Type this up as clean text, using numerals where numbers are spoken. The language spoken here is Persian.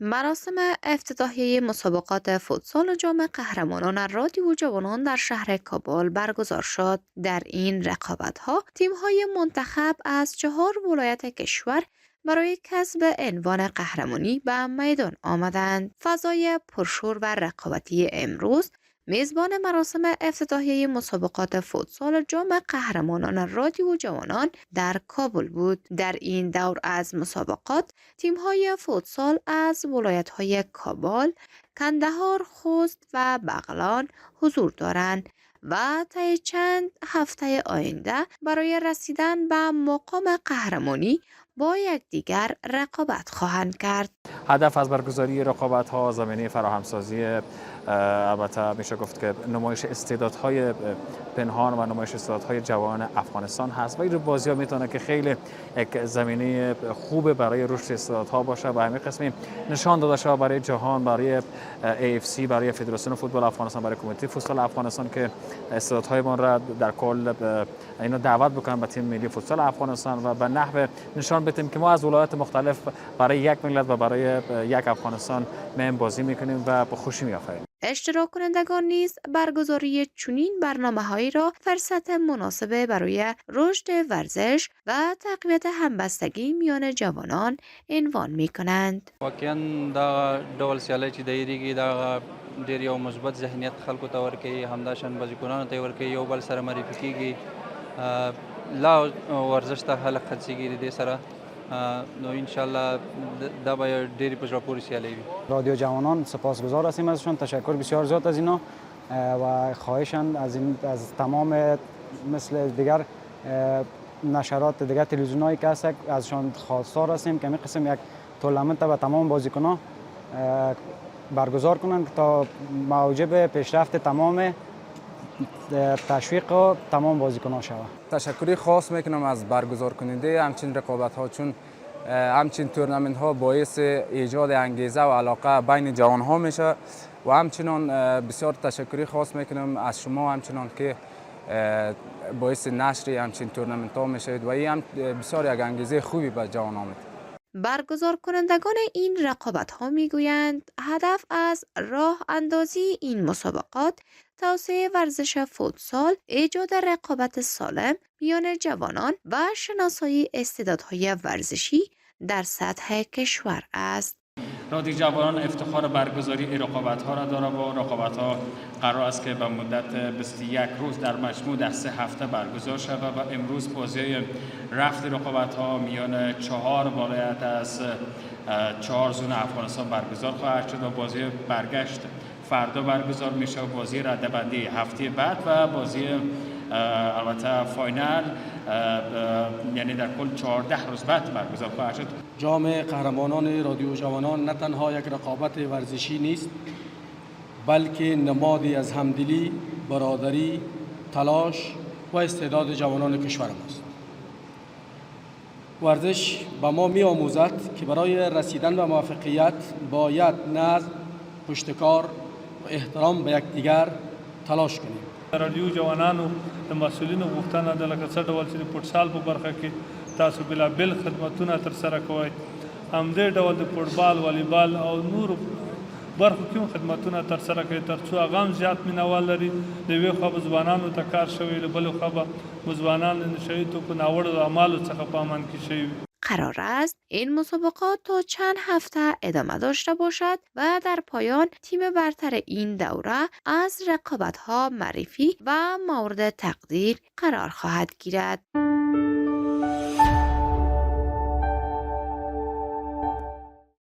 مراسم افتتاحیه مسابقات فوتسال جام قهرمانان رادیو جوانان در شهر کابل برگزار شد. در این رقابت‌ها تیم‌های منتخب از 4 ولایت کشور برای کسب عنوان قهرمانی به میدان آمدند. فضای پرشور و رقابتی امروز میزبان مراسم افتتاحیه مسابقات فوتسال جام قهرمانان رادیو جوانان در کابل بود. در این دور از مسابقات تیم‌های فوتسال از ولایت‌های کابل، کندهار، خوست و بغلان حضور دارند و طی چند هفته آینده برای رسیدن به مقام قهرمانی با یکدیگر رقابت خواهند کرد. هدف از برگزاری رقابت‌ها زمینه فراهمسازی، البته میشه گفت که نمایش استعدادهای پنهان و نمایش استعدادهای جوان افغانستان هست و این بازی‌ها میتونه که خیلی یک زمینه خوب برای رشد استعدادها باشه و همین قسمی نشان داده شده برای جهان، برای AFC، برای فدراسیون فوتبال افغانستان، برای کمیته فوتسال افغانستان که استعدادهایمان را در کل اینو دعوت بکنن به تیم ملی فوتسال افغانستان و به نحو نشان بدیم که ما از ولایات مختلف برای یک ملت و برای یک افغانستان مهم بازی میکنیم و با خوشی می‌آفرینیم. اشتراک کنندگان نیز برگزاری چنین برنامه‌هایی را فرصت مناسب برای رشد ورزش و تقویت همبستگی میان جوانان عنوان می‌کنند. واقعاً دا ډول سیالۍ چې دایریږي دا ډېر یو مثبت ذهنیت خلکو ته ورکوي، همداشان بازیکنانو ته ورکوي، یو بل سره معرفي کیږي، لا ورزش ته خلک هڅېږي د دې سره. نو انشالله دا به ډېرې په زړه پورې سیالۍ وي. رادیو جوانان سپاسگزار هستیم ازشان، تشکر بسیار زیاد از اینا و خواهشاً از تمام مثل دیگر نشرات دیگر تلویزیونایی که هست ازشان خواستار هستیم که همین قسم یک تورنمنت به تمام بازیکنان برگزار کنند تا موجب پیشرفت تمام تشویق و تمام بازیکنان شود. تشکری خاص میکنم از برگزار کننده همچین رقابت ها، چون همچین تورنمنت ها باعث ایجاد انگیزه و علاقه بین جوان ها میشه و همچنان بسیار تشکری خاص میکنم از شما همچنان که باعث نشر همچین تورنمنت ها میشید و این هم بسیار یک انگیزه خوبی به جوان ها میده. برگزار کنندگان این رقابت ها می گویند هدف از راه اندازی این مسابقات توسعه ورزش فوتسال، ایجاد رقابت سالم میان جوانان و شناسایی استعدادهای ورزشی در سطح کشور است. رادیو جوانان افتخار برگزاری این رقابت‌ها را دارد و رقابت‌ها قرار است که به مدت 21 روز در مجموع در 3 هفته برگزار شود و امروز بازی رفت رقابت‌ها میان 4 ولایت از 4 زون افغانستان برگزار خواهد شد و بازی برگشت فردا برگزار میشه و بازی رده‌بندی هفته بعد و بازی البته فاینال یعنی در کل 14 روز بعد برگزار خواهد شد. جام قهرمانان رادیو جوانان نه تنها یک رقابت ورزشی نیست، بلکه نمادی از همدلی، برادری، تلاش و استعداد جوانان کشور ماست. ورزش به ما می آموزد که برای رسیدن به موفقیت باید نظم، پشتکار و احترام به یکدیگر تلاش کنیم. رادیو جوانانو د مسؤلینو غوښتنه ده لکه څه ډول چې د فوټسال په برخه کې تاسو بېلابېل خدمتونه ترسره کوئ، همدې ډول د فوټبال، والیبال او نورو برخو کې هم خدمتونه ترسره کوي تر څو هغه هم زیات مینوال لري. د یوې خوا به ځوانانو ته کار شوی، له بلې خوا به ځوانان له نشهیي توکو ناوړو اعمالو څخه په امان کې شوي وي. قرار است این مسابقات تا چند هفته ادامه داشته باشد و در پایان تیم برتر این دوره از رقابت‌ها معرفی و مورد تقدیر قرار خواهد گیرد.